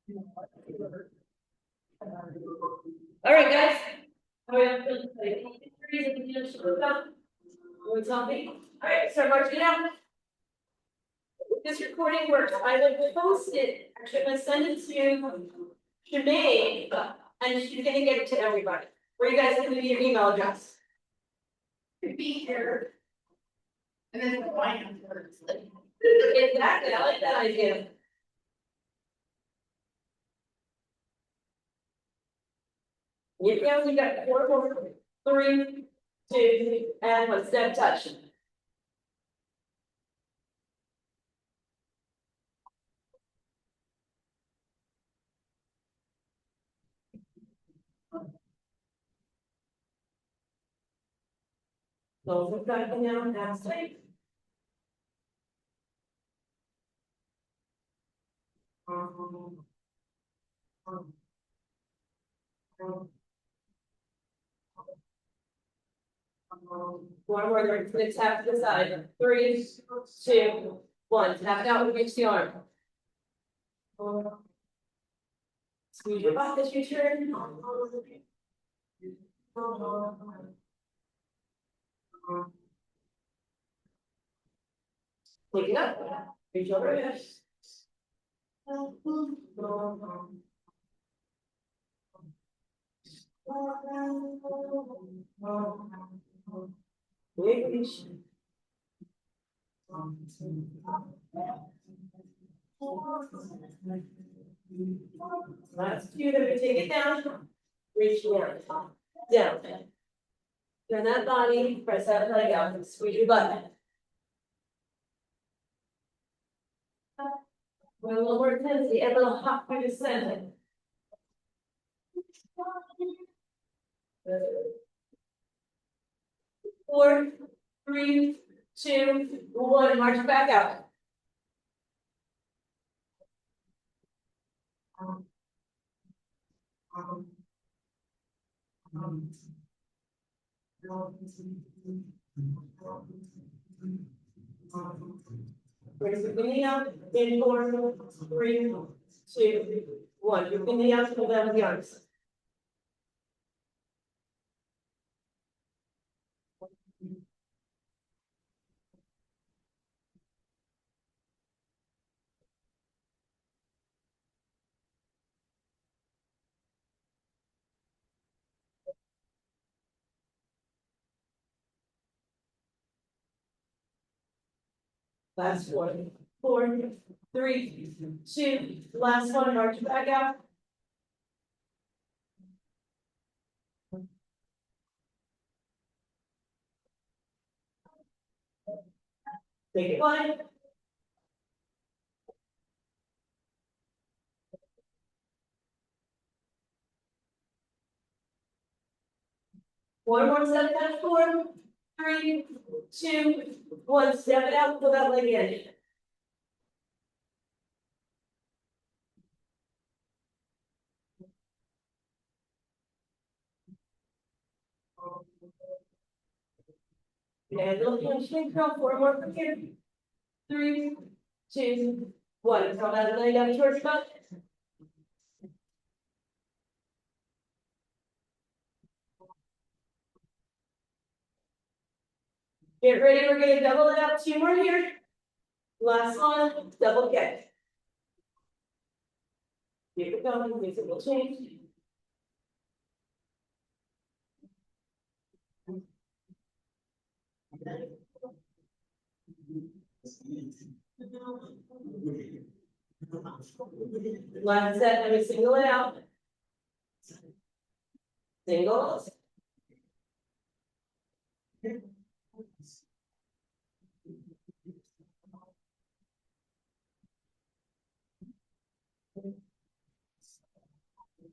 All right, guys. All right, start marching out. This recording works. I will post it. Actually, I'm gonna send it to Shanae, and she's gonna get it to everybody. Where you guys gonna be your email address? Could be here. And then find exactly. I like that idea. You only got 4 more, 3, 2, and 1. Step touch. Those are backing down, that's tight. One more, we're gonna tap to the side. 3, 2, 1. Tap it out and reach the arm. Squeeze your butt as you turn. Take it up. Reach over it. Reach. Last few, then we take it down. Reach down. Down. Turn that body, press that leg out, and squeeze your butt. With a little more intensity, and a little hop by the center. 4, 3, 2, 1. March back out. Raise the knee up in 4, 3, 2, 1. Your knee up, pull down the arms. Last one. 4, 3, 2. Last one. March back out. Take it wide. One more step down. 4, 3, 2, 1. Step it out. Pull that leg in. And little hamstring curl. 4 more from here. 3, 2, 1. Throw that leg up towards the butt. Get ready, we're gonna double it up. 2 more here. Last one, double kick. Keep it going, music will change. Last set, let me single it out. Singles.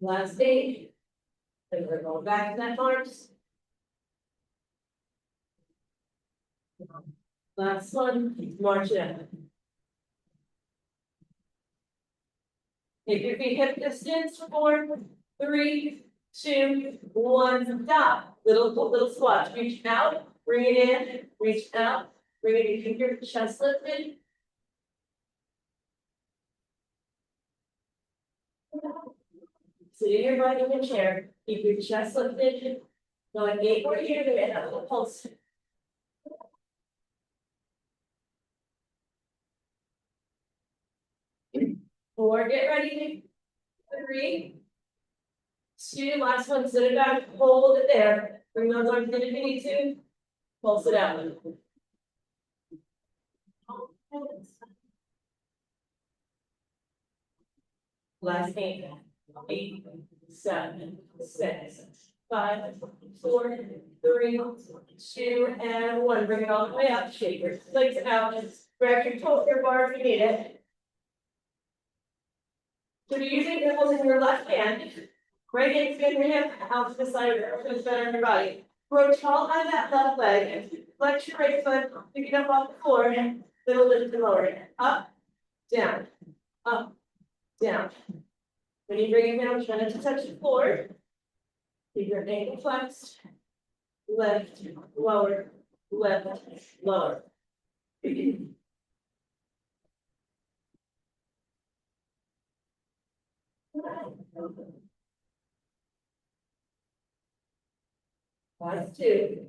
Last 8. And we're going back to that arms. Last one, march it up. Take your feet hip distance. 4, 3, 2, 1. Stop. Little squat. Reach out. Bring it in. Reach out. Bring it in. Keep your chest lifted. Sitting your butt in the chair, keep your chest lifted. Going 8 more here to get a little pulse. 4, get ready. 3, 2, last one, sit it back, hold it there. Bring those arms in if you need to. Pulse it out. Last 8, 8, 7, 6, 5, 4, 3, 2, and 1. Bring it all the way up. Shake your legs out. Grab your bar if you need it. So you're using nipples in your left hand. Right hand, spin your hip out to the side of it. Better in your body. Grow tall on that left leg. Flex your right foot. Pick it up off the floor. Little lift and lower it. Up, down, up, down. When you bring it down, try not to touch the floor. Keep your ankle flexed. Lift, lower, lift, lower. Last 2.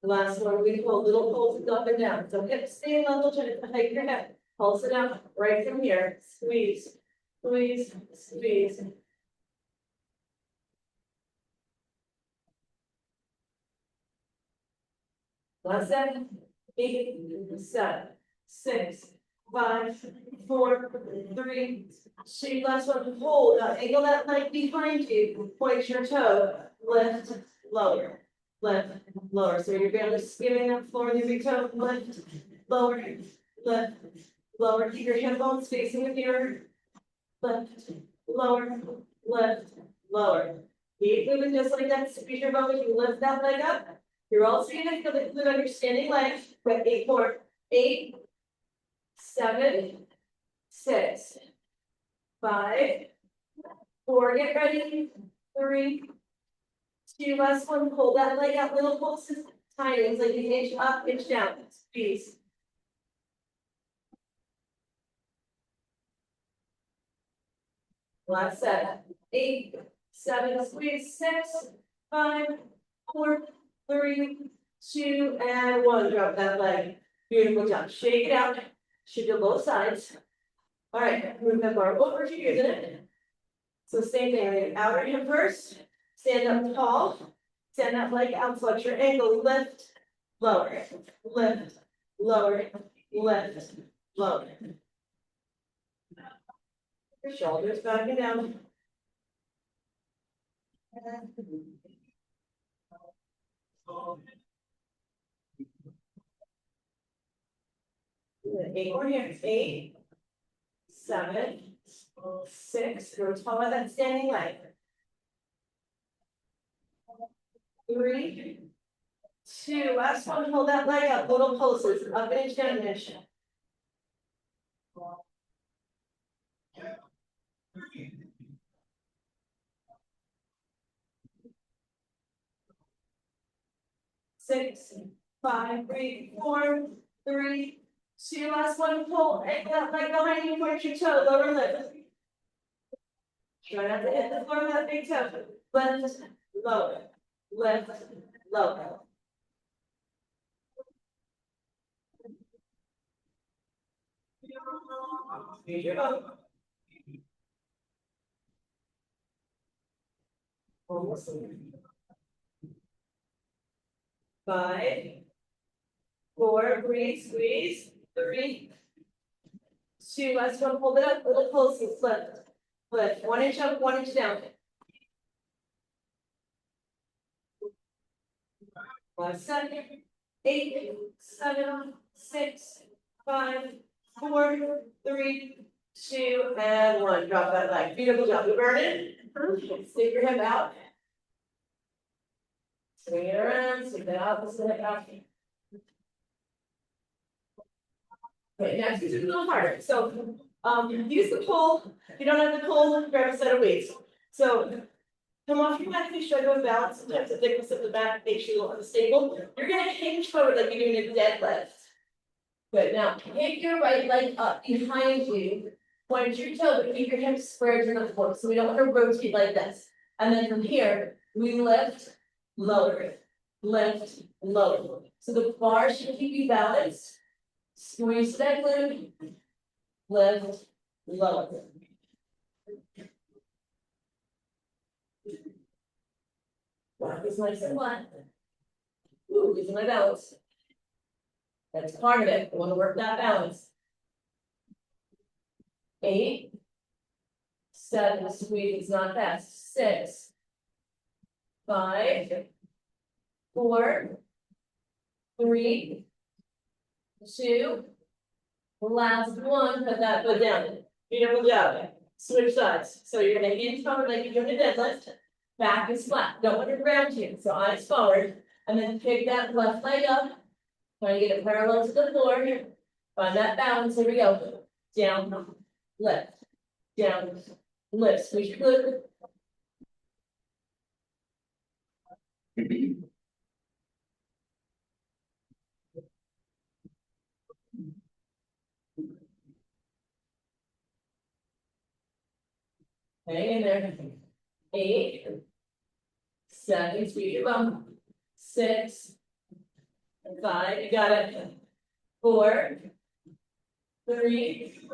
Last one, we pull little pulses up and down. So hip stay level, try to hike your head. Pulse it out right from here. Squeeze, squeeze, squeeze. Last 7, 8, 7, 6, 5, 4, 3, 2. Last one, hold. Angle that leg behind you. Point your toe. Lift, lower. Lift, lower. So you're barely skimming up floor with your big toe. Lift, lower, lift, lower. Keep your hip bones facing the mirror. Lift, lower, lift, lower. Keep moving just like that. Squeeze your bum as you lift that leg up. You're also gonna feel the glute on your standing leg. But 8 more. 8, 7, 6, 5, 4. Get ready. 3, 2. Last one. Hold that leg out. Little pulses. Tiny. It's like you inch up, inch down. Squeeze. Last set. 8, 7. Squeeze. 6, 5, 4, 3, 2, and 1. Drop that leg. Beautiful job. Shake it out. Should do both sides. All right, move that bar over to using it. So same thing, outer hip first. Stand up tall. Stand that leg out, flex your ankle. Lift, lower, lift, lower, lift, lower. Your shoulders back and down. 8 more here. 8, 7, 6. Go tall on that standing leg. 3, 2. Last one. Hold that leg up. Little pulses. Up inch, down inch. 6, 5, 3, 4, 3, 2. Last one. Pull. Ankle that leg behind you. Point your toe. Lower lip. Try not to hit the floor with that big toe. Lift, lower, lift, lower. Use your bum. Almost. 5, 4, breathe, squeeze. 3, 2. Last one. Hold it up. Little pulses. Lift. Lift. 1 inch up, 1 inch down. Last set. 8, 7, 6, 5, 4, 3, 2, and 1. Drop that leg. Beautiful job. You burn it. Stick your hip out. Swing it around. Stick that opposite hip out. Okay, next is a little harder. So use the pull. If you don't have the pull, grab a set of weights. So come off your mat, make sure I go balance. Sometimes the thickness of the back makes you unstable. You're gonna hinge forward like you're doing a deadlift. Good. Now pick your right leg up behind you Point your toe, but keep your hips squared to the floor, so we don't want to rotate like this. And then from here, we lift, lower, lift, lower. So the bar should keep you balanced. Squeeze that glute, lift, lower. Wow, this nice and flat. Ooh, losing my balance. That's part of it. I want to work that balance. 8, 7, squeeze, not fast. 6, 5, 4, 3, 2, last one, put that foot down. Beautiful job. Switch sides. So you're gonna hinge forward like you're doing a deadlift. Back is flat. Don't want to ground you. So eyes forward. And then pick that left leg up. Try to get it parallel to the floor. Find that balance. Here we go. Down, lift, down, lift. Squeeze your glute. Hang in there. 8, 7, squeeze your bum. 6, 5, you got it. 4, 3,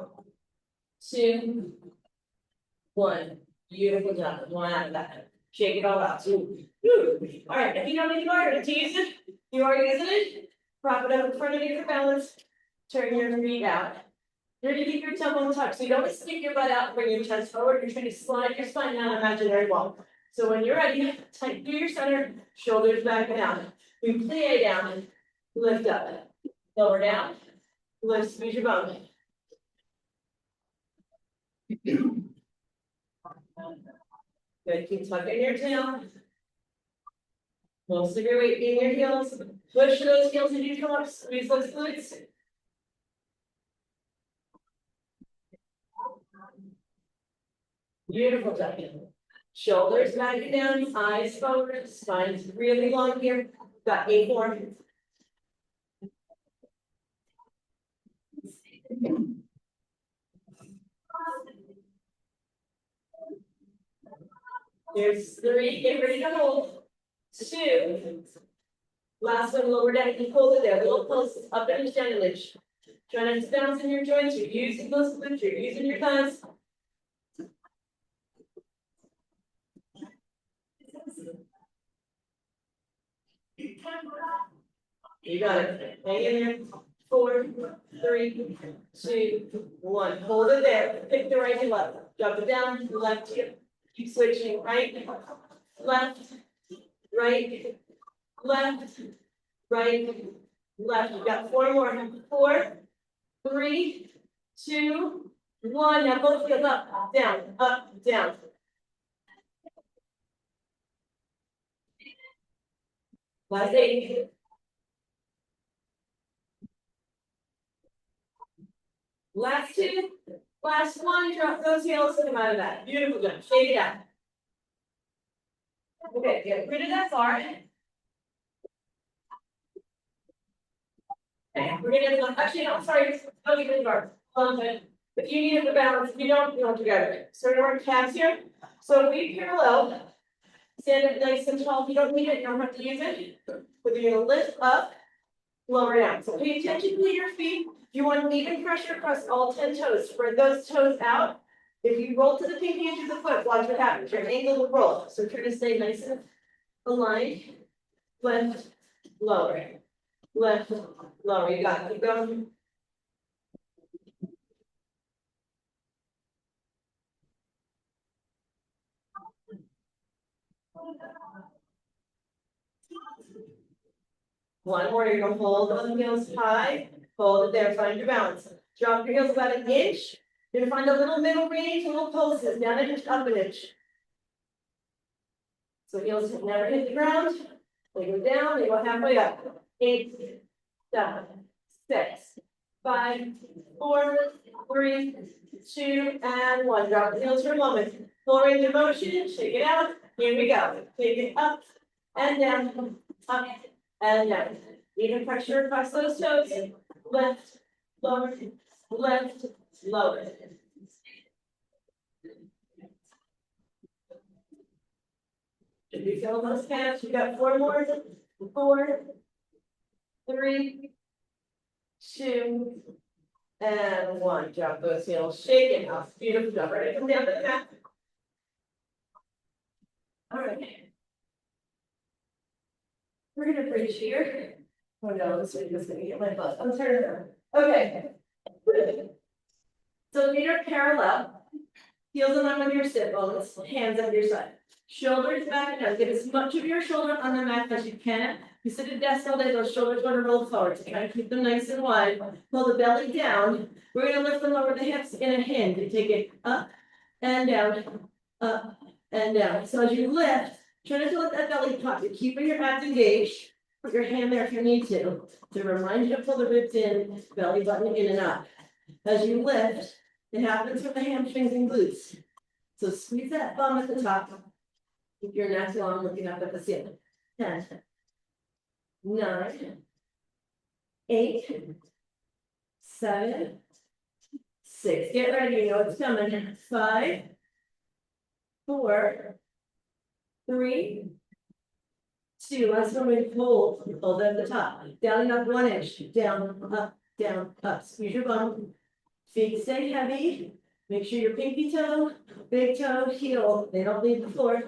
2, 1. Beautiful job. One out of that. Shake it all out. All right, if you don't need water to use it, you are using it. Prop it up in front of you for balance. Turn your feet out. You're gonna keep your tumble tucked, so you don't want to stick your butt out and bring your chest forward. You're trying to slide your spine down an imaginary wall. So when you're ready, tighten through your center, shoulders back and down. We plie down, lift up, lower down, lift, squeeze your bum. Good, keep tucking your tail. Most of your weight in your heels. Push those heels as you come up, squeeze those glutes. Beautiful job. Shoulders back and down, eyes forward, spine's really long here. Got 8 more. There's 3, get ready to hold. 2. Last one, lower down, you hold it there, little close, up and down the ledge. Try not to bounce in your joints, you're using those glutes, you're using your thighs. You got it. Hang in there. 4, 3, 2, 1. Hold it there. Pick the right heel up. Drop it down. Left heel. Keep switching. Right, left, right, left, right, left. You've got 4 more. 4, 3, 2, 1. Now both heels up, down, up, down. Last 8. Last 2, last 1, drop those heels, come out of that. Beautiful job. Shake it out. Okay, get rid of that bar. Okay, we're gonna actually no, sorry, don't get rid of the bar. If you need it to balance, if you don't together. So we're gonna calves here. So if we parallel, stand up nice and tall. If you don't need it, you don't have to use it. But you're gonna lift up, lower down. So pay attention to your feet. You want even pressure across all 10 toes. Spread those toes out. If you roll to the pinky edge of the foot, watch what happens. Your ankle will roll. So try to stay nice and aligned. Lift, lower. Lift, lower. You got it. Keep going. One more. You're gonna hold on the heels high. Hold it there. Find your balance. Drop your heels about 1 inch. You're gonna find a little middle range, little pulses, down an inch, up an inch. So heels never hit the ground. They go down, they go halfway up. 8, 7, 6, 5, 4, 3, 2, and 1. Drop the heels for a moment. Full range of motion, shake it out. Here we go. Take it up and down, up and down. Even pressure across those toes. Lift, lower, lift, lower. you feel those calves? You got 4 more. 4, 3, 2, and 1. Drop those heels, shake it off. Beautiful job. Ready? Come down to the mat. All right. We're gonna bridge here. Oh no, this week is gonna get my butt. I'm turning around. Okay. So feet are parallel. Heels in line with your sit bones. Hands at your side. Shoulders back and down. Get as much of your shoulder on the mat as you can. You sit at desk all day, those shoulders want to roll forward. So try to keep them nice and wide. Pull the belly down. We're gonna lift and lower the hips in a hinge. You take it up and down, up and down. So as you lift, try not to let that belly pop. You're keeping your abs engaged. Put your hand there if you need to remind you to pull the ribs in, belly button in and up. As you lift, it happens from the hamstrings and glutes. So squeeze that bum at the top. Keep your neck long, looking up at the ceiling. 10, 9, 8, 7, 6. Get ready, you know it's coming. 5, 4, 3, 2. Last one we hold at the top. Down and up 1 inch. Down, up. Squeeze your bum. Feet stay heavy. Make sure your pinky toe, big toe, heel, they don't leave the floor.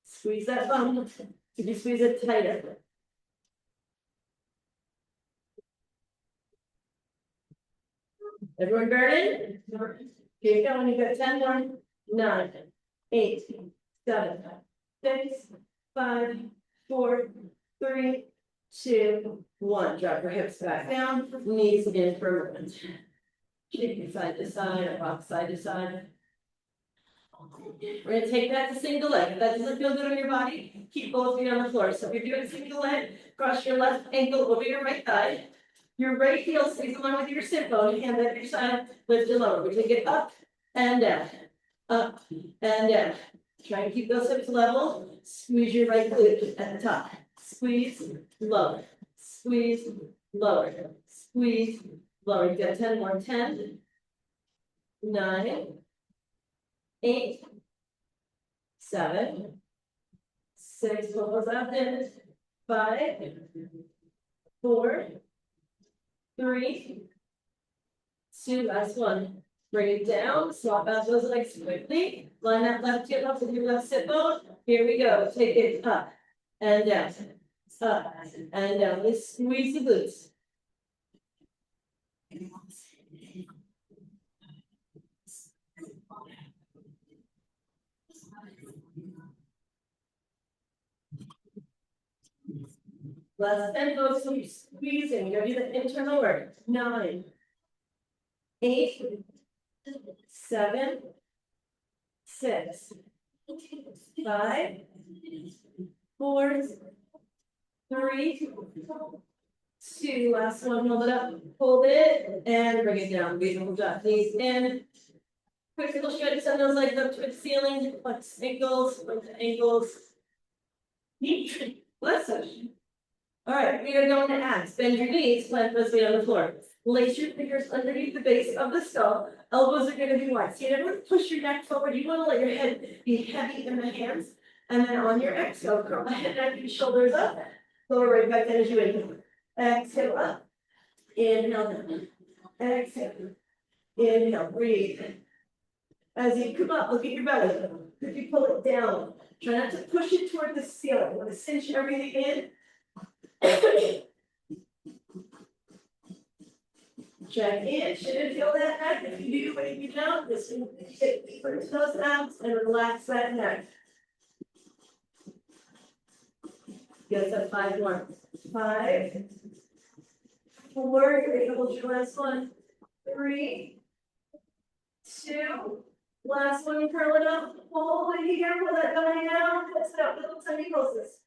Squeeze that bum. If you squeeze it tighter. Everyone burning? Keep going. You've got 10 more. 9, 8, 7, 6, 5, 4, 3, 2, 1. Drop your hips back down. Knees in for a moment. Shake side to side, rock side to side. We're going to take that to single leg. If that doesn't feel good on your body, keep both feet on the floor. So if you're doing single leg, cross your left ankle over your right thigh. Your right heel stays along with your sit bone. Hand at your side, lift it lower. We take it up and down, up and down. Try and keep those hips level. Squeeze your right glute at the top. Squeeze, lower. Squeeze, lower. Squeeze, lower. You've got 10 more. 10, 9, 8, 7, 6. Pull those up in. 5, 4, 3, 2. Last one. Bring it down. Swap out those legs quickly. Line that left hip up with your left sit bone. Here we go. Take it up and down. Up and down. Let's squeeze the glutes. Last 10 goes to squeezing. You're gonna do the internal work. 9, 8, 7, 6, 5, 4, 3, 2. Last one. Hold it up. Hold it and bring it down. Beautiful job. Knees in. Quick little stretch. Send those legs up to the ceiling. Flex ankles. Flex ankles. Bless you. All right, we are going to abs. Bend your knees, plant those feet on the floor. Lace your fingers underneath the base of the skull. Elbows are going to be wide. So you never push your neck forward. You want to let your head be heavy in the hands. And then on your exhale, curl the head down, your shoulders up. Lower right back down as you inhale. Exhale up. Inhale down. Exhale. Inhale. Breathe. As you come up, look at your belly. If you pull it down, try not to push it toward the ceiling. You want to cinch everything in. Check in. Shouldn't feel that neck. If you do, but if you don't, just get deeper into those abs and relax that neck. Get up 5 more. 5, 4. You're gonna hold your last one. 3, 2. Last one. Curl it up. Hold it here. Pull that belly down. Press it out. Little tiny pulses.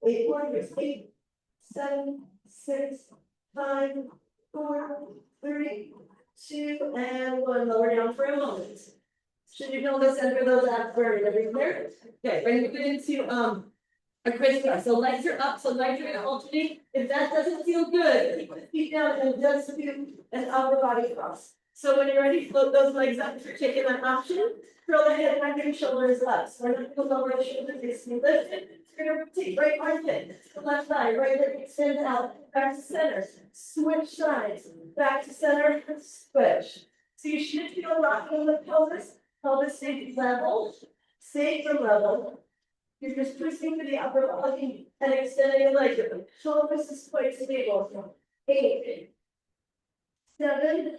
Eight more. 8, 7, 6, 5, 4, 3, 2, and 1. Lower down for a moment. Should you feel the center of those abs burning everywhere? Okay, we're gonna get into a crisscross. So legs are up, so legs are gonna alternate. If that doesn't feel good, keep the feet down and just do an upper body cross. So when you're ready, float those legs up. If you're taking that option, curl the head back and shoulders up. So we're not going to lower the shoulders, they stay lifted. We're going to rotate right arm in, the left thigh, right leg extend out, back to center, switch sides, back to center, switch. So you should feel rocking on the pelvis, pelvis stays level, stay for level. You're just twisting to the upper body and extending your leg. Pelvis is quite stable. 8, 7,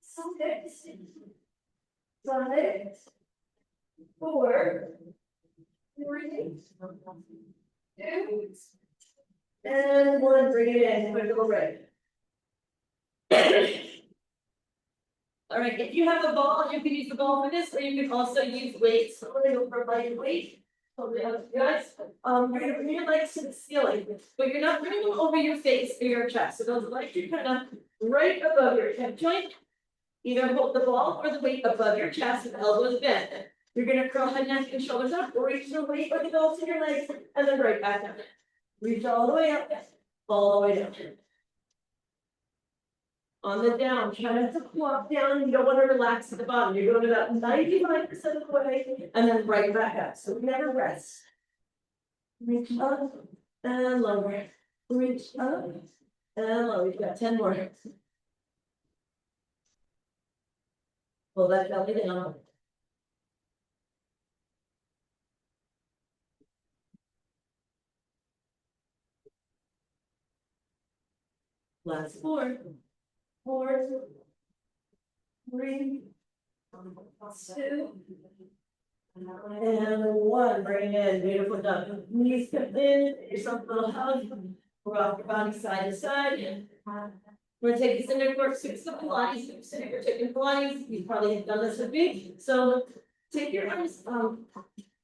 6, 5, 4, 3, 2, and 1. Bring it in. Wiggle right. All right. If you have a ball, you can use the ball for this, or you can also use weights. So we're going to go for light weight. Guys, you're going to bring your legs to the ceiling, but you're not bringing them over your face or your chest. So those legs are kind of right above your hip joint. Either hold the ball or the weight above your chest and elbows bent. You're going to curl head, neck, and shoulders up, or reach the weight or the ball to your legs, and then right back down. Reach all the way up, all the way down. On the down, try not to flop down. You don't want to relax at the bottom. You're going about 95% of the way, and then right back up. So never rest. Reach up and lower. Reach up and lower. We've got 10 more. Pull that belly down. Last 4, 4, 3, 2, and 1. Bring it in. Beautiful job. Knees come in. Yourself a little hug. Rock your body side to side. We're going to take this into work 6 of Pilates. If you're taking Pilates, you probably have done this with me. So take your arms,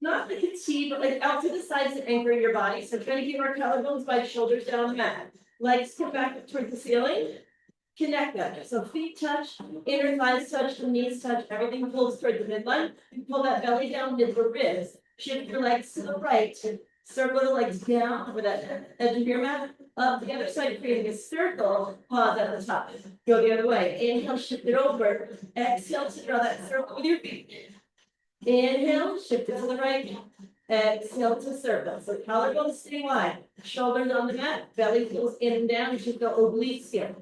not like a T, but like out to the sides and anchor your body. So try to keep our collarbones by shoulders down the mat. Legs come back towards the ceiling. Connect them. So feet touch, inner thighs touch, the knees touch, everything pulls toward the midline. You pull that belly down mid the ribs. Shift your legs to the right. Circle the legs down over that edge of your mat. Up the other side, creating a circle. Pause at the top. Go the other way. Inhale, shift it over. Exhale to draw that circle with your feet. Inhale, shift it to the right. Exhale to circle. So collarbones stay wide. Shoulders on the mat. Belly goes in and down. You should go obliques here.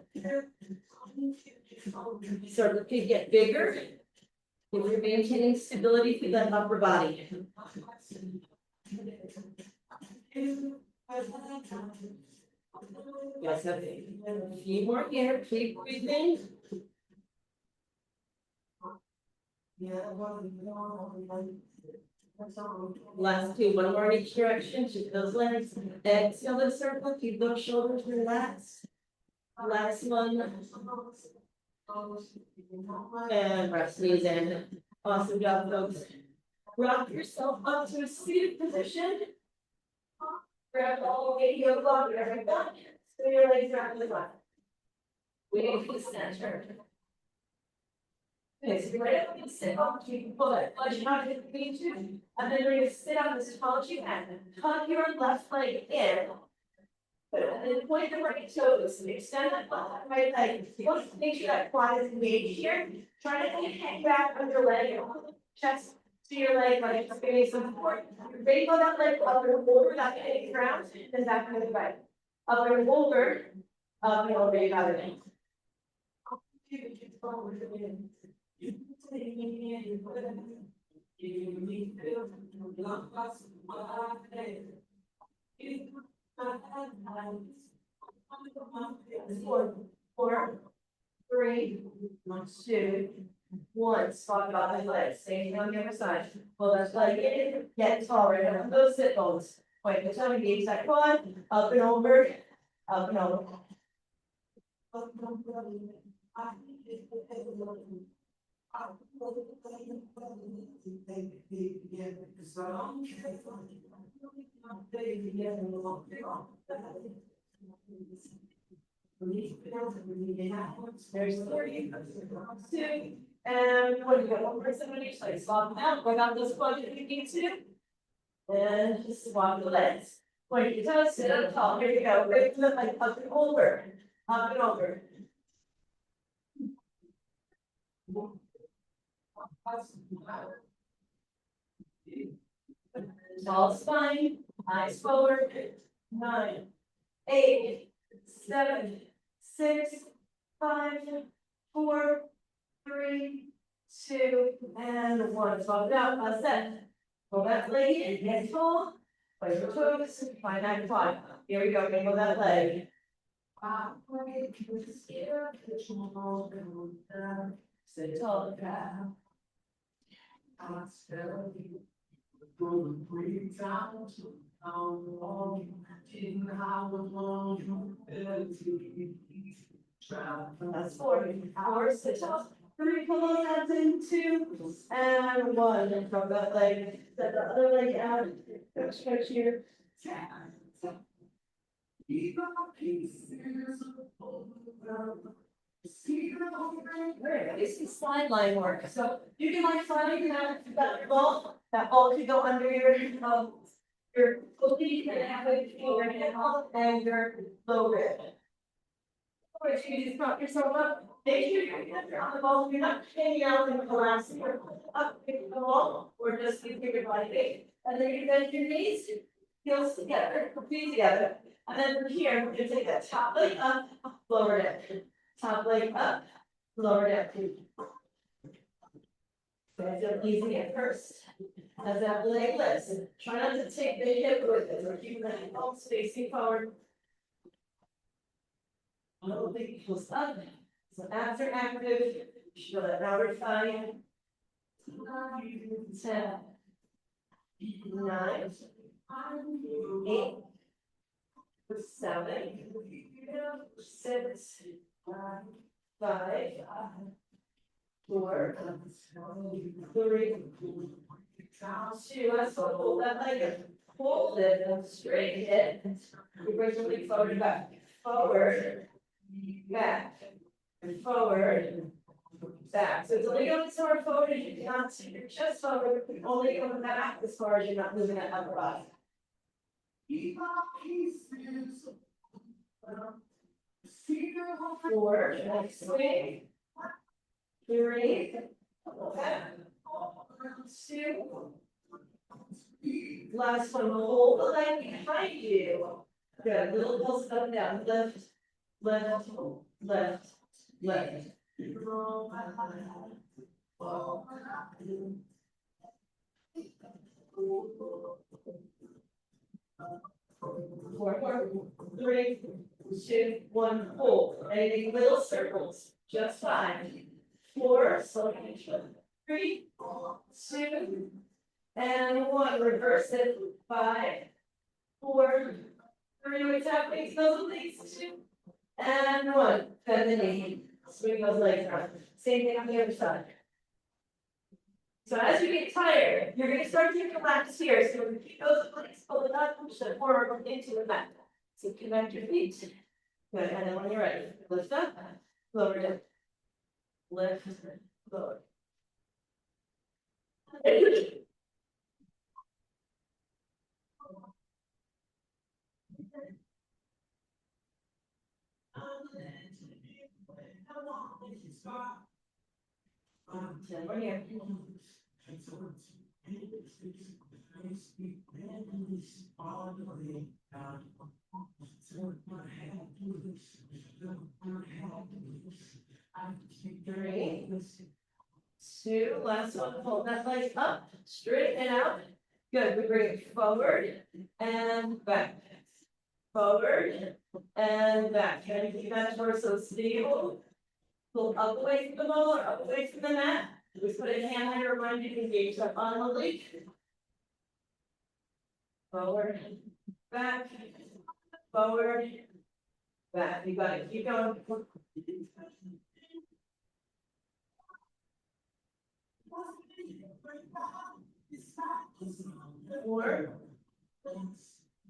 Circle can get bigger. If you're maintaining stability through that upper body. Yes, a few more here. Keep breathing. Last 2, 1 more in each direction. Shift those legs. Exhale the circle. Keep those shoulders relaxed. Last 1. And press knees in. Awesome job, folks. Rock yourself up to a seated position. Grab all the way heel block, every back. Spin your legs around to the left. Wait for the center. Okay, so you're right up and sit up. You can pull that flesh out of the feet too. And then you're going to sit up as tall as you can. Tuck your left leg in. And then point the right toes. Extend that right leg. You want to make sure that quad is engaged here. Try to hang back on your leg. Chest to your leg, like it's giving some support. Raise on that leg up and over that hitting ground, and back to the right. Up and over, you got it. Four, 3, 2, 1. Spot about the legs. Same on the other side. Pull that leg in. Get taller. Remember those sit bones. Point the toe, engage that quad. Up and over. Up and over. There's 30. 2. And what do you got? 1 person on each side. Swap them out. Bring out those quads if you need to. And just swap the legs. Point your toes, sit up tall. Here you go. Raise the leg up and over. Up and over. Tall spine, eyes forward. 9, 8, 7, 6, 5, 4, 3, 2, and 1. Swap it out. Let's set. Pull that leg in, get tall. Place your toes. Find that quad. Here we go. Go that leg. Sit tall. That's 4. Hour sit up. 3 pull hands in, 2, and 1. And from that leg, set the other leg out. Go stretch here. This is slide line work. So you can like sliding that ball. That ball could go under your oblique and halfway between your ankle and your low rib. Or if you just prop yourself up, make sure your hands are on the ball. You're not hanging out and collapsing or up the ball, or just keep your body weight. And then you bend your knees, heels together, feet together. And then from here, we're gonna take that top leg up, lower it. Top leg up, lower it. Guys, don't easy at first. As that leg lifts, try not to take the hip with it, or keep the ankles facing forward. A little bit goes up. So after active, you should go that outer thigh. 10, 9, 8, 7, 6, 5, 4, 3, 2. Let's hold that leg up. Hold it and straighten it. You bring your leg forward and back. Forward, back, and forward, back. So it's only going as far forward as you cannot see your chest forward. Only going back as far as you're not moving that upper body. 4, next swing. 3, 2. Last one, hold the leg behind you. Good, little pulse up and down, lift, lift, lift, lift. 4, 3, 2, 1, hold. Anything little circles, just 5, 4, slow down, 3, 2, and 1. Reverse it. 5, 4, 3. What's happening? Those legs 2, and 1. Bend the knee. Swing those legs around. Same thing on the other side. So as you get tired, you're going to start to collapse here. So keep those legs pulled up, push them forward into the mat. So connect your feet. Good. And then when you're ready, lift up, lower it, lift, lower. We're here. Three, 2, last one. Hold that leg up, straight and out. Good. We bring it forward and back. Forward and back. Try to keep that torso stable. Pull up away from the ball or up away from the mat. We put a hand on your mind, you can engage up on the leg. Forward, back, forward, back. You got it. Keep going. 4,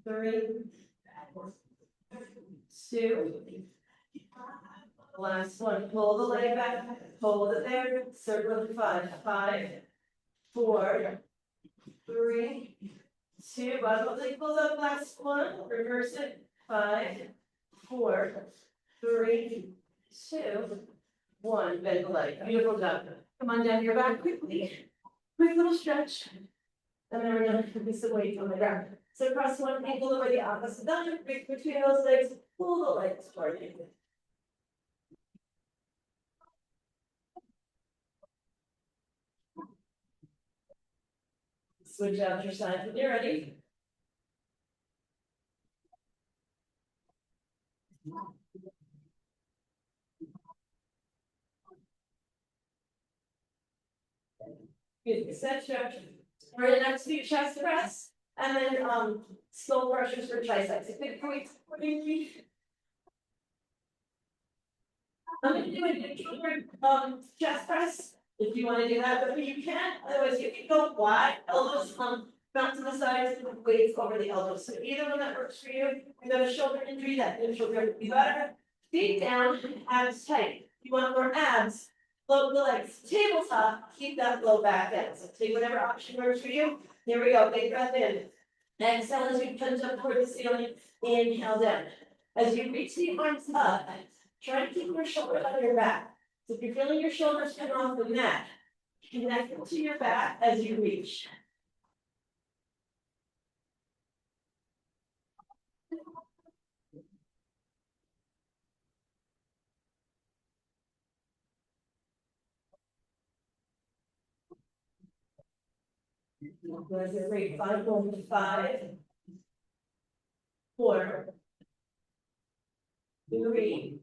3, 2. Last one. Pull the leg back. Hold it there. Circle to 5. 5, 4, 3, 2. Bottom leg pulls up. Last one. Reverse it. 5, 4, 3, 2. 1, bend the leg, beautiful job. Come on down your back quickly, quick little stretch. And then we're gonna release the weight on the ground. So cross one ankle over the opposite thumb, reach between those legs, pull the legs toward you. Switch out your sides when you're ready. Good, set stretch. We're gonna next do chest press, and then slow pressures for triceps. Big points accordingly. I'm gonna do a shoulder chest press if you want to do that, but you can. Otherwise, you can go wide, elbows bounce to the sides, and weights over the elbows. So either one that works for you. If you got a shoulder injury, that shoulder would be better. Feet down, abs tight. You want more abs. Float the legs, tabletop, keep that low back down. So take whatever option works for you. Here we go, big breath in. Exhale as you punch up toward the ceiling, inhale down. As you reach the arms up, try to keep your shoulders on your back. So if you're feeling your shoulders come off the mat, connect them to your back as you reach. Great, 5, 4, 3,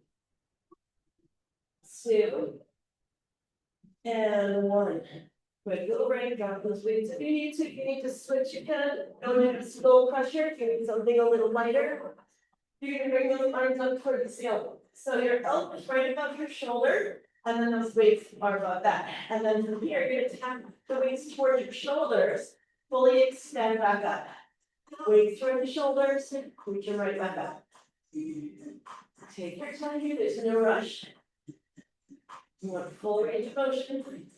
2, and 1. Quick little break, drop those weights if you need to switch again. Go into slow pressure if you need something a little lighter. You're gonna bring those arms up toward the ceiling. So your elbow is right above your shoulder, and then those weights are above that. And then from here, you're gonna tap the weights toward your shoulders, fully extend back up. Weights toward the shoulders, reach them right back up. Take your time here, there's no rush. You want full range of motion.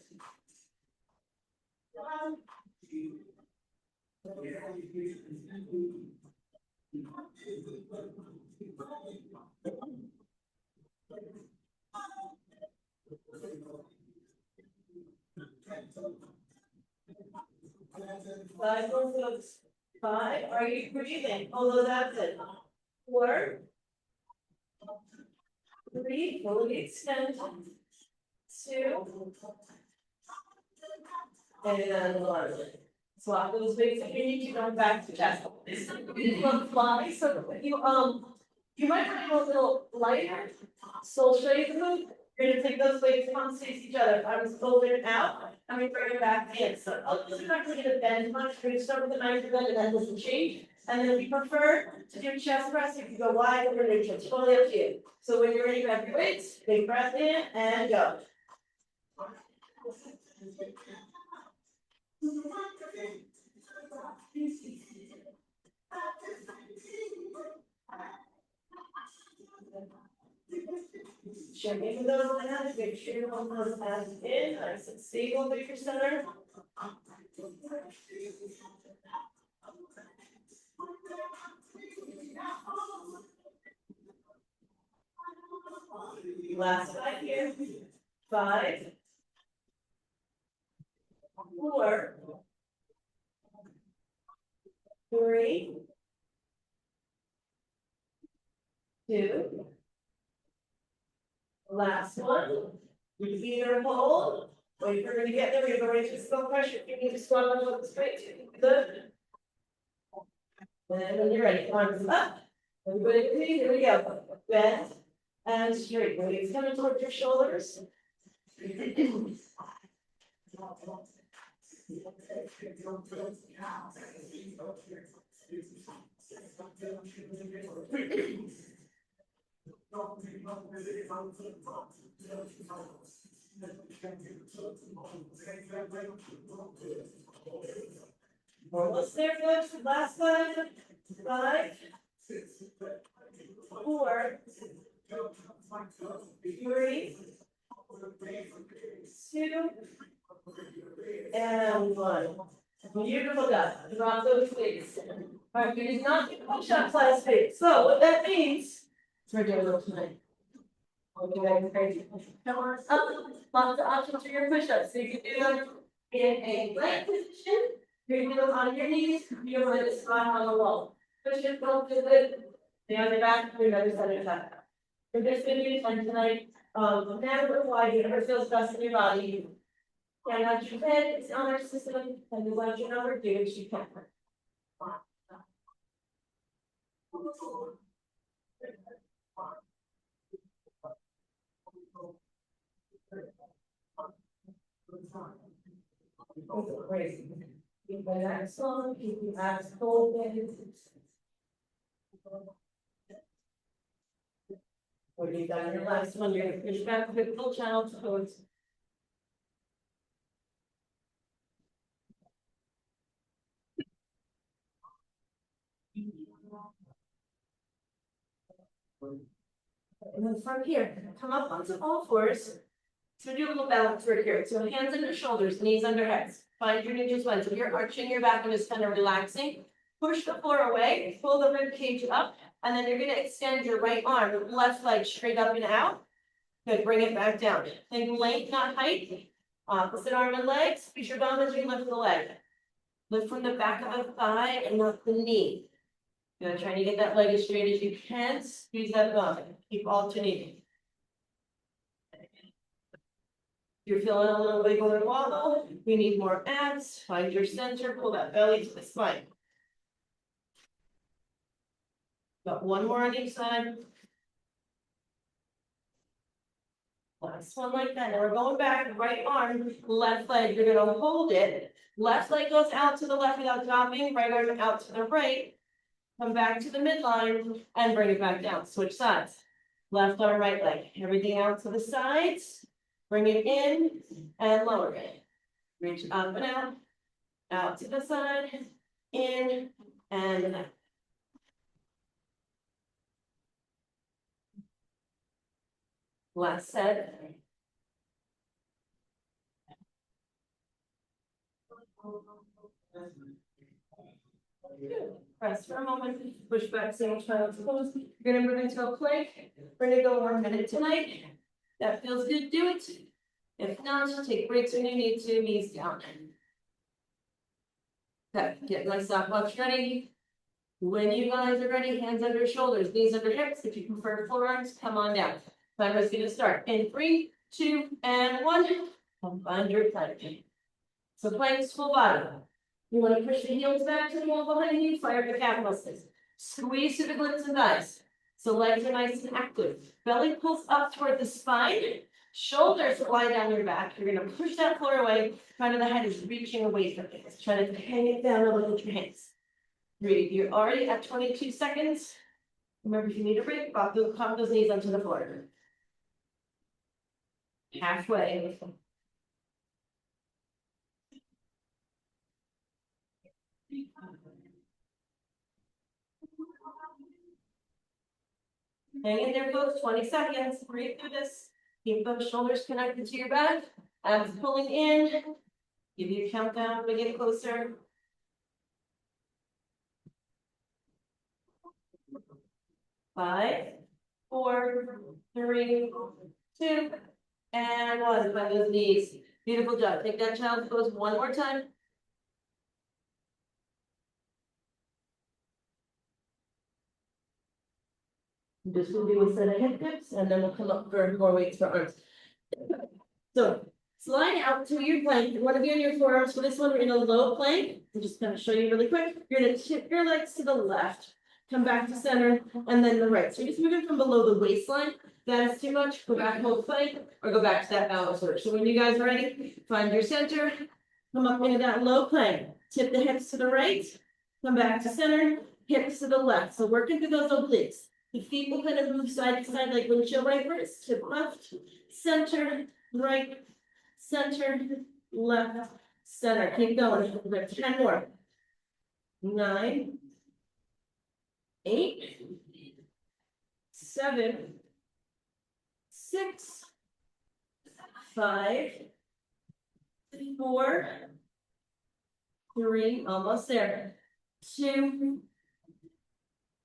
Five more folks. 5, are you breathing? Although that's it. 4, 3, fully extend. 2, and 1. Swap those weights if you need to go back to chest. This is on fly, so you might want to go a little lighter. Soul straight move. You're gonna take those weights on face each other. Arms open out. And we bring it back in. So elbows are not really gonna bend much. We're gonna start with the 90 bend, and that doesn't change. And then if you prefer to do chest press, you can go wide or neutral. Totally up to you. So when you're ready, grab your weights. Big breath in and go. Checking those hands, make sure you hold those hands in, nice and stable, through your center. Last 5 here. 5, 4, 3, 2. Last one. Either hold. Wait for her to get there. We're gonna go right to slow pressure. You need to squat on the straight. Good. And when you're ready, arms up. Everybody, here we go. Bend and straight. Weights coming towards your shoulders. Almost there, folks. Last one. 5, 4, 3, 2, and 1. Beautiful job. Drop those weights. All right, we did not do push-ups last week. So what that means, we're doing those tonight. Okay, that's crazy. Lots of options for your push-ups, so you can do them in a plank position, you can do them on your knees, you can do a squat on the wall. Push-ups don't do good, stay on your back, do another side of that. We're just gonna do 10 tonight, no matter why, you ever feel stress in your body, and let your head, it's on our system, and you let your number do what you can. Crazy. Keep the abs long, keep the abs open. When you've done your last one, you're gonna push back with full child's pose. And then from here, come up onto all fours. So do a little balance work here. So hands under shoulders, knees under heads. Find your neutral spine. So you're arching your back and just kind of relaxing. Push the floor away, pull the rib cage up, and then you're gonna extend your right arm, left leg straight up and out. Good, bring it back down. Think length, not height. Opposite arm and leg. Squeeze your bum as you lift the leg. Lift from the back of the thigh and not the knee. Good, trying to get that leg as straight as you can. Squeeze that bum. Keep alternating. You're feeling a little wiggle or wobble. We need more abs. Find your center. Pull that belly to the spine. Got one more on each side. Last one like that. Now we're going back. Right arm, left leg. You're gonna hold it. Left leg goes out to the left without dropping. Right arm out to the right. Come back to the midline and bring it back down. Switch sides. Left arm, right leg. Everything out to the sides. Bring it in and lower it. Reach up and out. Out to the side. In and out. Last set. Press for a moment, push back, single child's pose. You're gonna move into a plank. We're gonna go 1 minute tonight. That feels good, do it. If not, take breaks when you need to, knees down. Okay, get my stopwatch ready. When you guys are ready, hands under shoulders, knees under hips. If you prefer forearms, come on down. Timer's gonna start in 3, 2, and 1. Come find your plank. So plank's full body. You want to push the heels back to the wall behind you, fire the calf muscles. Squeeze through the glutes and thighs. So legs are nice and active. Belly pulls up toward the spine. Shoulders lie down your back. You're going to push that floor away. Front of the head is reaching away from it. Try to hang it down a little with your hands. Breathe. You're already at 22 seconds. Remember, if you need a break, pop those knees onto the floor. Halfway. Hang in there, folks. 20 seconds. Breathe through this. Keep those shoulders connected to your back. Abs pulling in. Give you a countdown to get closer. 5, 4, 3, 2, and 1. By those knees. Beautiful job. Take that child's pose one more time. This will be a set of hip dips, and then we'll come up for more weights for arms. So slide out to your plank. You want to be on your forearms. For this one, we're in a low plank. I'm just going to show you really quick. You're going to tip your legs to the left, come back to center, and then the right. So you're just moving from below the waistline. That is too much. Go back whole plank, or go back to that balance work. So when you guys are ready, find your center. Come up into that low plank. Tip the hips to the right. Come back to center. Hips to the left. So working through those obliques. The feet will kind of move side to side like windshield wipers. Tip left, center, right, center, left, center. Keep going. We have 10 more. 9, 8, 7, 6, 5, 4, 3, almost there. 2,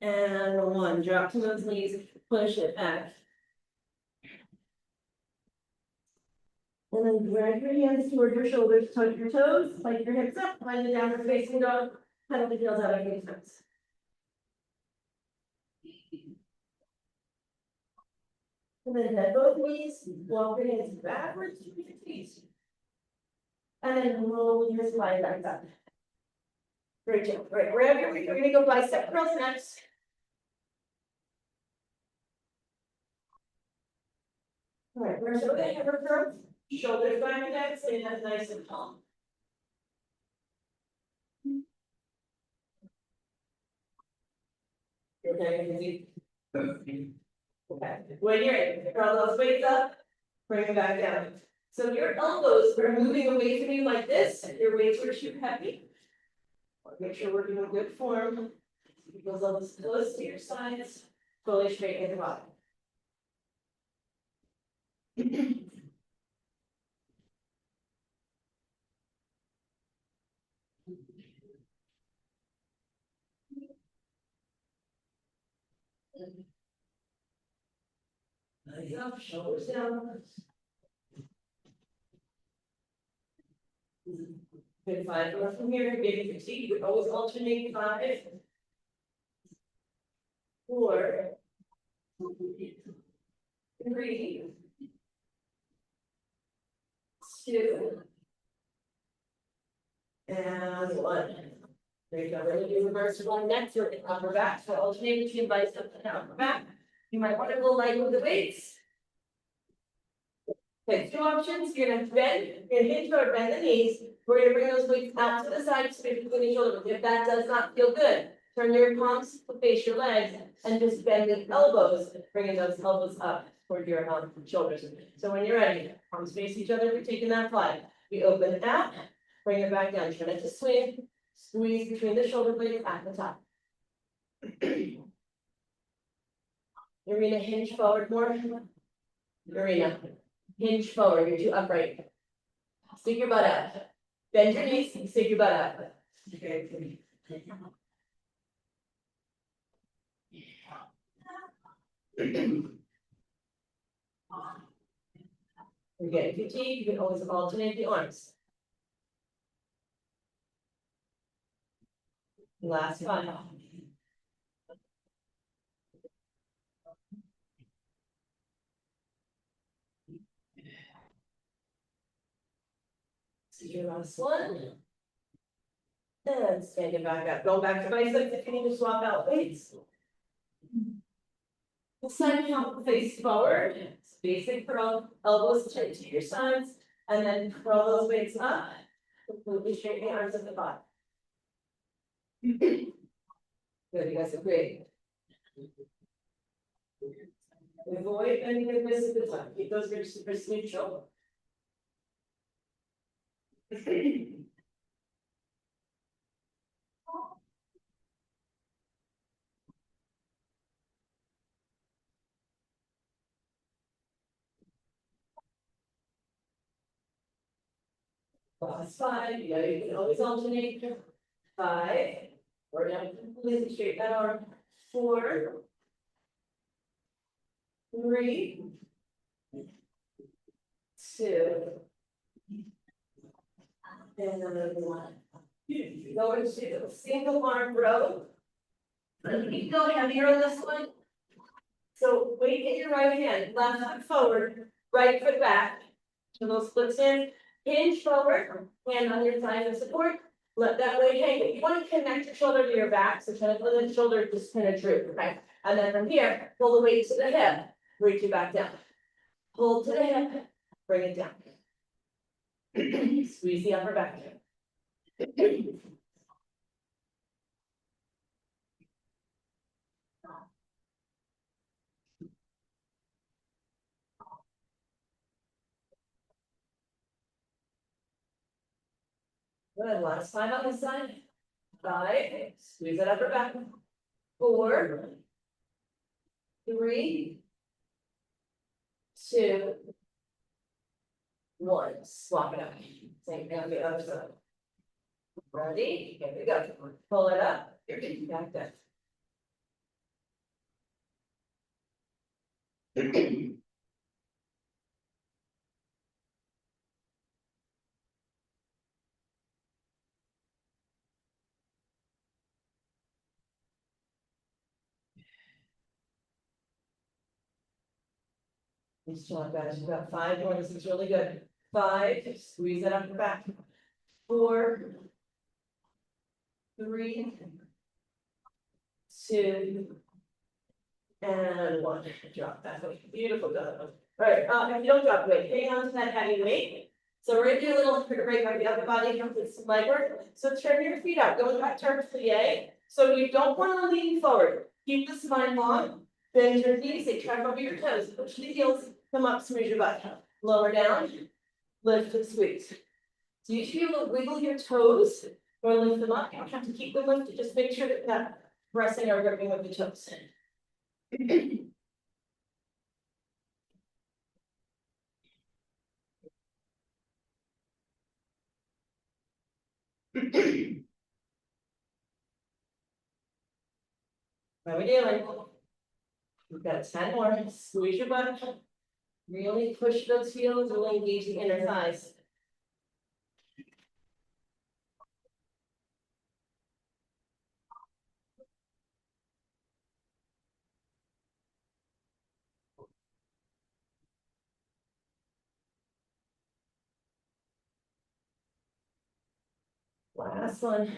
and 1. Drop to those knees, push it back. And then drag your hands toward your shoulders, touch your toes, like your hips up, find the downward facing dog, pedal the heels out of your toes. And then bend both knees, walk your hands backwards to your feet. And then roll your spine back up. Great job. Right, grab your feet. We're gonna go bicep curls next. All right, we're gonna go hammer curls, shoulders back and neck, stay that nice and tall. Okay, when you're in, curl those weights up, bring them back down. So your elbows are moving away from you like this, your weights are too heavy. Make sure we're doing good form. Keep those elbows close to your sides, fully straighten the bottom. Nice up, shoulders down. Good, 5 more from here, maybe 50, you could always alternate 5. 4. 3. 2. And 1. There you go, we're gonna do reversible next, you're in upper back, so alternate between bicep and upper back. You might want to go light with the weights. Okay, 2 options, you're gonna bend, you're gonna hinge or bend the knees. We're gonna bring those weights out to the side, so between the shoulders. If that does not feel good, turn your palms to face your legs and just bend the elbows, bringing those elbows up toward your shoulders. So when you're ready, palms face each other, we're taking that fly. We open it out, bring it back down, turn it to swing, squeeze between the shoulder blades at the top. You're gonna hinge forward more. Marina, hinge forward, you're too upright. Stick your butt out. Bend your knees, stick your butt out. Okay. You're getting fatigued, you can always alternate the arms. Last 5. So your last one. And standing back up, going back to biceps if you need to swap out weights. The side hump face forward, it's basic curl, elbows tight to your sides, and then curl those weights up. Completely straighten the arms at the bottom. Good, you guys are great. Avoid bending the wrists at the top, keep those wrists neutral. Last 5, you can always alternate. 5, we're gonna completely straight that arm. 4, 3, 2, and another 1. Go into single arm row. Keep going heavier on this one. So weight in your right hand, left foot forward, right foot back. So those splits in, hinge forward, hand on your side of support. Let that weight hang. You want to connect your shoulder to your back, so try to let the shoulder just kind of droop, okay? And then from here, pull the weight to the hip, reach you back down. Pull to the hip, bring it down. Squeeze the upper back. Good, last 5 on this side. 5, squeeze that upper back. 4, 3, 2, 1. Swap it up. Same thing on the other side. Ready? Here we go. Pull it up. You're getting back down. Nice job, guys. You've got 5 more. This is really good. 5. Squeeze it up the back. 4, 3, 2, and 1. Drop that weight. Beautiful job. All right. If you don't drop weight, hang on to that heavy weight. So we're gonna do a little break on the upper body with some leg work. So turn your feet out. Going back to our plie. So you don't want to lean forward. Keep the spine long. Bend your knees. They track over your toes. Push the heels. Come up. Smooth your butt. Lower down. Lift and squeeze. So you should be able to wiggle your toes or lift them up. You don't have to keep them lifted. Just make sure that you're not pressing or gripping with the toes. How are we doing? We've got 10 more. Squeeze your butt. Really push those heels. Really engage the inner thighs. Last one.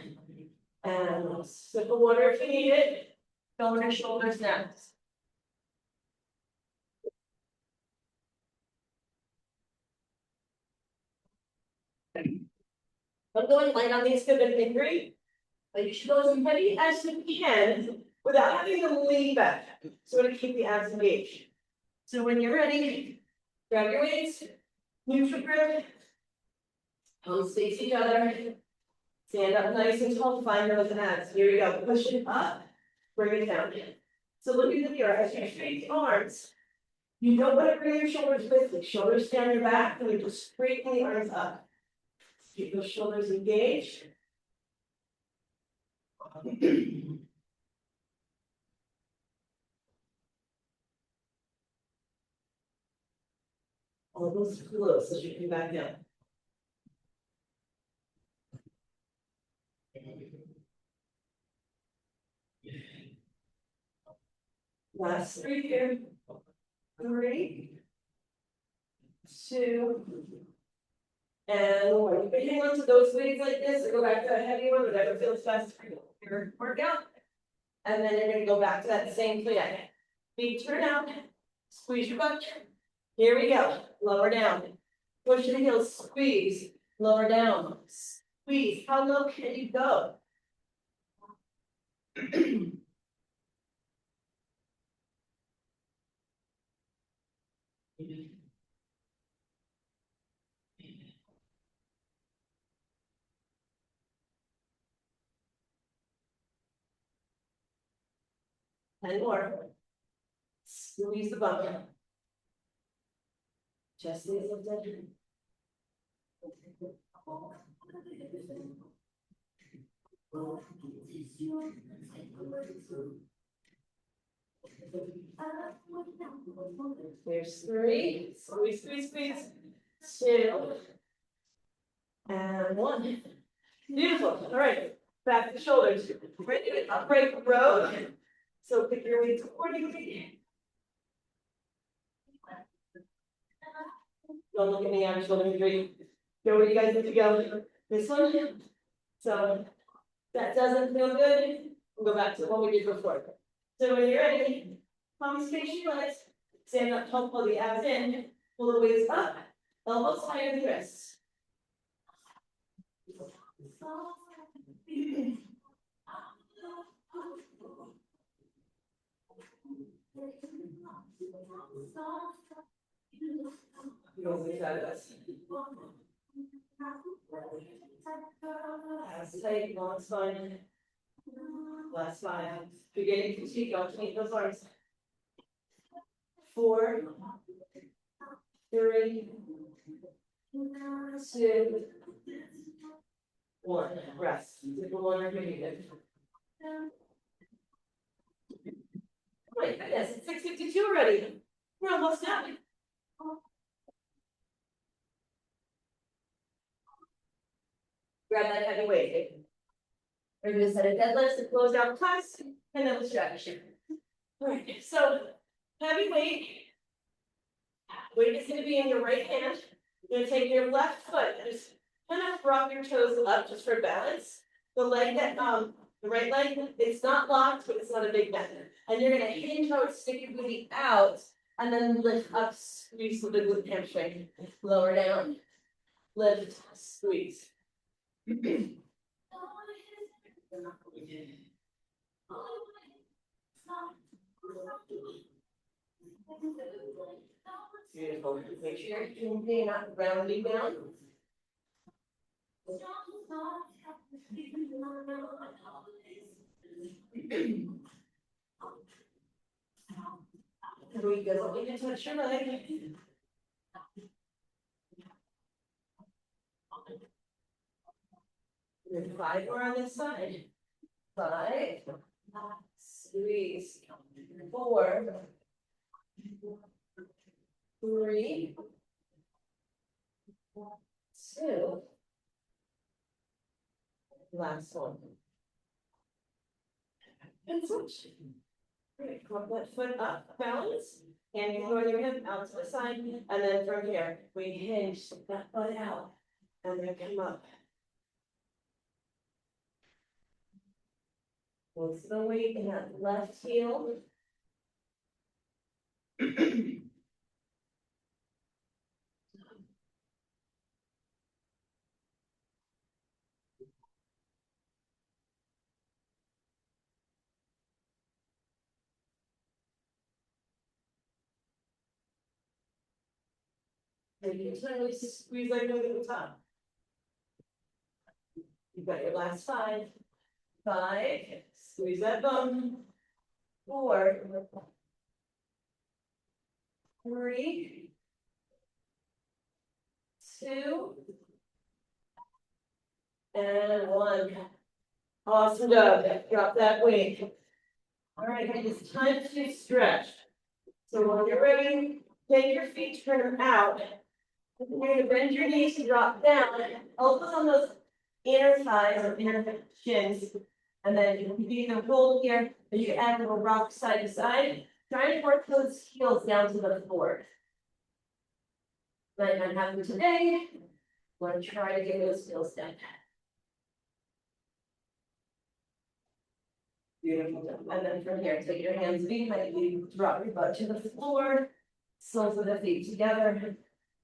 And sip of water if you need it. Shoulder, shoulders next. I'm going light on these good and great. But you should go as heavy as you can without having to lean back. So to keep the abs engaged. So when you're ready, grab your weights, neutral grip. Palms face each other. Stand up nice and tall, find those abs. Here we go. Push it up, bring it down. So look in the mirror as you straighten arms. You don't want to bring your shoulders with you. Shoulders down your back, and you just straighten the arms up. Keep those shoulders engaged. Almost close as you come back down. Last 3 here. 3, 2, and 1. You can hang on to those weights like this or go back to that heavy one, whatever feels best for your workout. And then you're going to go back to that same plie. Feet turn out, squeeze your butt. Here we go. Lower down. Push the heels, squeeze, lower down. Squeeze. How low can you go? And more. Squeeze the bum. Chest is lifted. There's 3. Squeeze, squeeze, squeeze. 2. And 1. Beautiful. All right. Back to shoulders. Ready to upright row. So pick your weights accordingly. Don't look at me, I'm shoulder injury. Go where you guys need to go. This one. So that doesn't feel good. We'll go back to what we did before. So when you're ready, palms face your legs. Stand up tall, pull the abs in. Pull the weights up. Elbows higher than wrists. Abs tight, long spine. Last 5. If you're getting fatigued, alternate those arms. 4, 3, 2, 1. Rest. Take a 1 or 3 minutes. Oh my goodness, it's 6:52 already. We're almost done. Grab that heavy weight. We're going to set a deadlift to close out class, and then we'll stretch. All right, so heavy weight. weight is gonna be in your right hand. You're gonna take your left foot, just kind of rock your toes up just for balance. The leg that, the right leg, it's not locked, but it's not a big bend. And you're gonna hinge out, stick your booty out, and then lift up, squeeze the glute hamstring. Lower down, lift, squeeze. Beautiful. Make sure you're not rounding down. We go, we can touch your leg. There's 5 more on this side. 5. Squeeze. 4. 3. 2. Last one. And switch. Great, clump that foot up, balance, and you go on your hip out to the side, and then from here, we hinge, stick that butt out, and then come up. Most of the weight in that left heel. And you totally squeeze like over the top. You've got your last 5. 5, squeeze that bum. 4, 3, 2, and 1. Awesome job. Drop that weight. All right, it's time to stretch. So when you're ready, take your feet, turn them out. You're going to bend your knees to drop down, elbows on those inner thighs or inner shins. And then you can either hold here, or you can add a little rock side to side. Try to work those heels down to the floor. Might not happen today. Want to try to get those heels down. Beautiful. And then from here, take your hands behind you, drop your butt to the floor, soles of the feet together,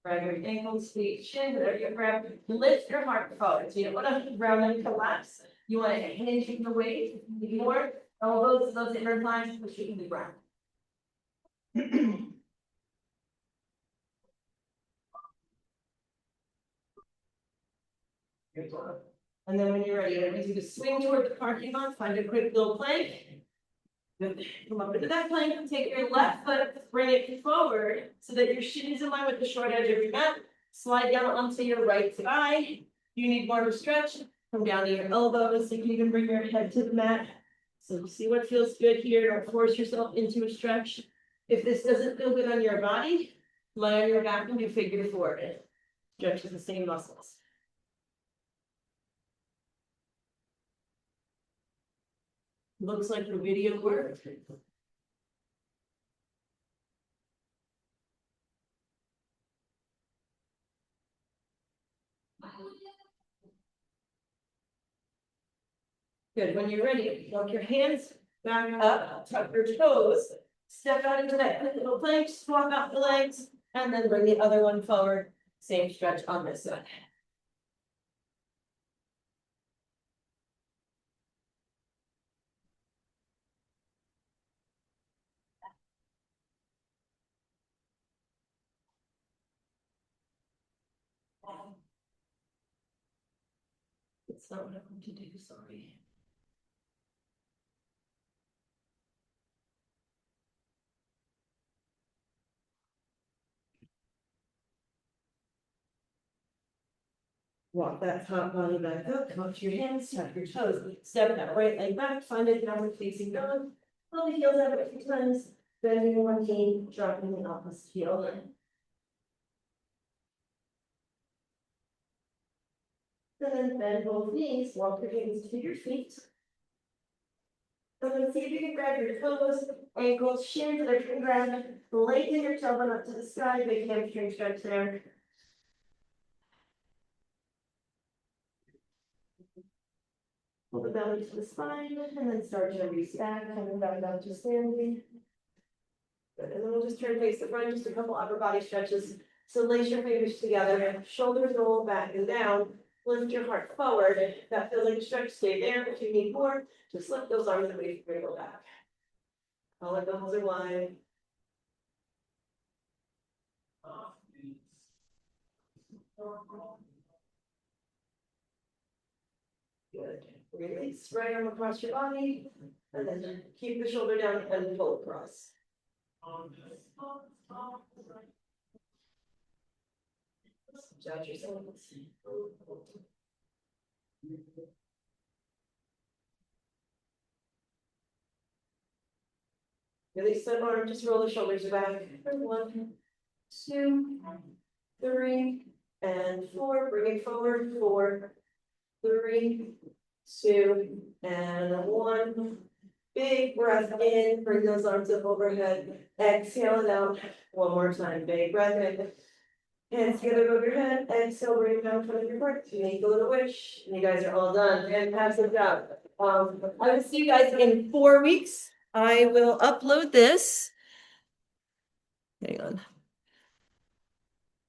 grab your ankles, feet, shin, whatever you grab, lift your heart forward. So you don't want to round and collapse. You want to hinge the weight more, elbows, those inner thighs, push you to the ground. Good job. And then when you're ready, I want you to swing toward the parking lot, find a quick little plank. Come up into that plank, take your left foot, bring it forward so that your shin is in line with the short edge of your mat. Slide down onto your right thigh. You need more of a stretch. Come down to your elbows. You can even bring your head to the mat. So see what feels good here. Don't force yourself into a stretch. If this doesn't feel good on your body, lie on your back and do figure 4. Stretch the same muscles. Looks like the video worked. Good, when you're ready, walk your hands back up, tuck your toes, step out into that little plank, swap out the legs, and then bring the other one forward. Same stretch on this side. It's not what I want to do, sorry. Walk that top body back up, come up to your hands, tuck your toes, step that right leg back, find a downward facing dog. Pull the heels out a few times, bending one knee, dropping the opposite heel. And then bend both knees, walk your hands to your feet. And then see if you can grab your toes, ankles, shins, or you can grab, lengthen your tailbone up to the sky, big hamstring stretch there. Pull the belly to the spine, and then start to reach back, coming back up to standing. Good, and then we'll just turn face the front, just a couple upper body stretches. So lace your fingers together, shoulders roll back and down, lift your heart forward. If that feels like a stretch, stay there. If you need more, just lift those arms and wait for you to go back. Collarbones are wide. Good. Release right arm across your body, and then keep the shoulder down and pull across. Judge yourself. Release that arm, just roll the shoulders back. 1, 2, 3, and 4. Bring it forward. 4, 3, 2, and 1. Big breath in, bring those arms up overhead. Exhale it out. One more time. Big breath in. Hands together above your head. Exhale, bring it down front of your heart. Make a little wish. And you guys are all done. Fantastic job. I will see you guys in 4 weeks. I will upload this. Hang on.